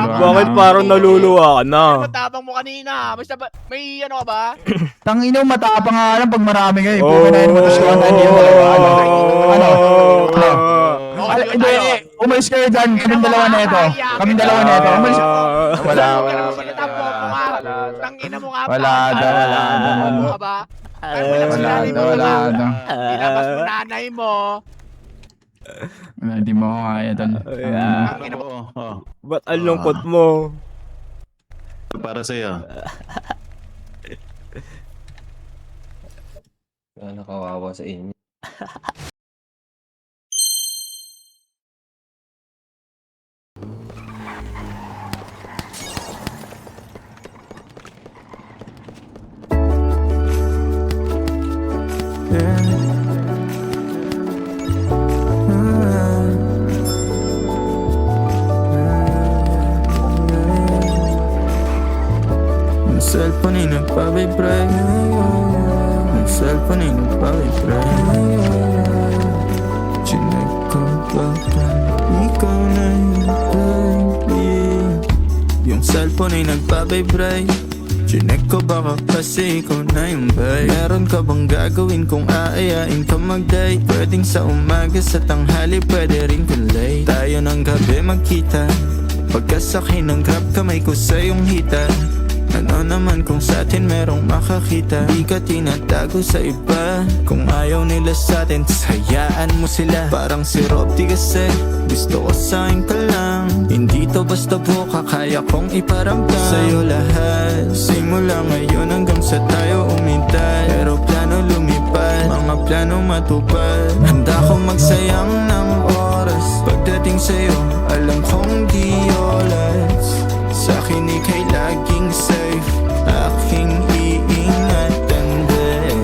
Bakit parang naluluwa ka na? Matapang mo kanina. Basta ba, may ano ka ba? Tangina mo, matapang nga lang pag marami kayo. Oh. Puka na yun, matusukan na hindi talaga. Ano? Okay, Hindi, umalis kayo dyan. Kaming dalawa na ito. Kaming dalawa na ito. Umalis. Wala. Tangina mo nga. Wala daw. Ano ka ba? Wala daw. Ilabas mo nanay mo. Hindi mo ako kaya doon. Tangina mo. Ba't ang lungkot mo? Para sa'yo. Nakawawa sa inyo. Ang cellphone ay nagpa-vibrate. Ang cellphone ay nagpa-vibrate. Chinek ko baka ikaw na yung baby. Yung cellphone ay nagpa-vibrate. Chinek ko baka kasi ikaw na yung babe. Meron ka bang gagawin kung aayain ka mag-date? Pwedeng sa umaga, sa tanghali, pwede rin kung late. Tayo ng gabi magkita. Pagkasakay ng grab, kamay ko sa iyong hita. Ano naman kung sa atin merong makakita? Di ka tinatago sa iba. Kung ayaw nila sa atin, hayaan mo sila. Parang si Rob, di kasi gusto ko sa'kin ka lang. Hindi to basta buka, kaya kong iparamdam sa'yo lahat. Simula ngayon hanggang sa tayo umintay. Pero plano lumipad, mga plano matupad. Handa kong magsayang ng oras. Pagdating sa'yo, alam kong di oras. Sa'kin ika'y laging safe, aking iingatan din.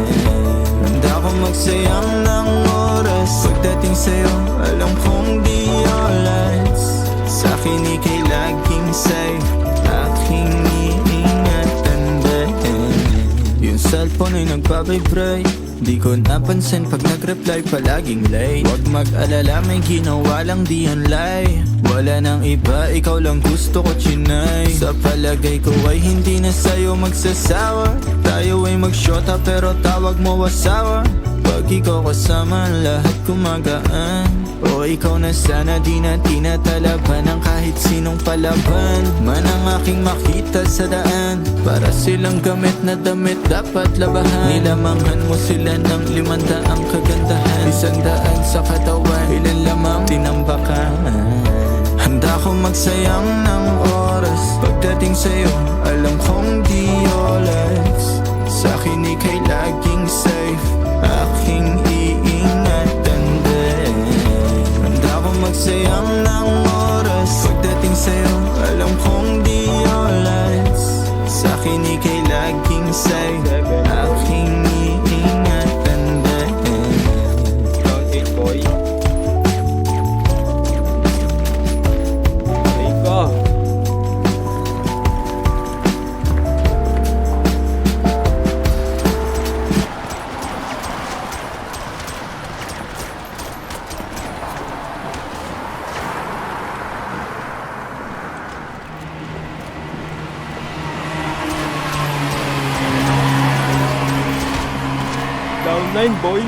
Handa kong magsayang ng oras. Pagdating sa'yo, alam kong di oras. Sa'kin ika'y laging safe, aking iingatan din. Yung cellphone ay nagpa-vibrate. Di ko napansin pag nag-reply palaging late. Huwag mag-alala, may ginawa lang di online. Wala nang iba, ikaw lang gusto ko chinay. Sa palagay ko ay hindi na sa'yo magsasawa. Tayo ay magsyota pero tawag mo asawa. Pag ikaw kasama, lahat kumagaan. O ikaw na sana, di na tinatalaban ng kahit sinong palaban man ang aking makita sa daan. Para silang gamit na damit dapat labahan. Nilamangan mo sila ng 500 kagandahan. 100 sa katawan, ilan lamang tinambakan. Handa kong magsayang ng oras. Pagdating sa'yo, alam kong di oras. Sa'kin ika'y laging safe, aking iingatan din. Handa kong magsayang ng oras. Pagdating sa'yo, alam kong di oras. Sa'kin ika'y laging safe, aking iingatan din. Count it, boy. Down 9, boy.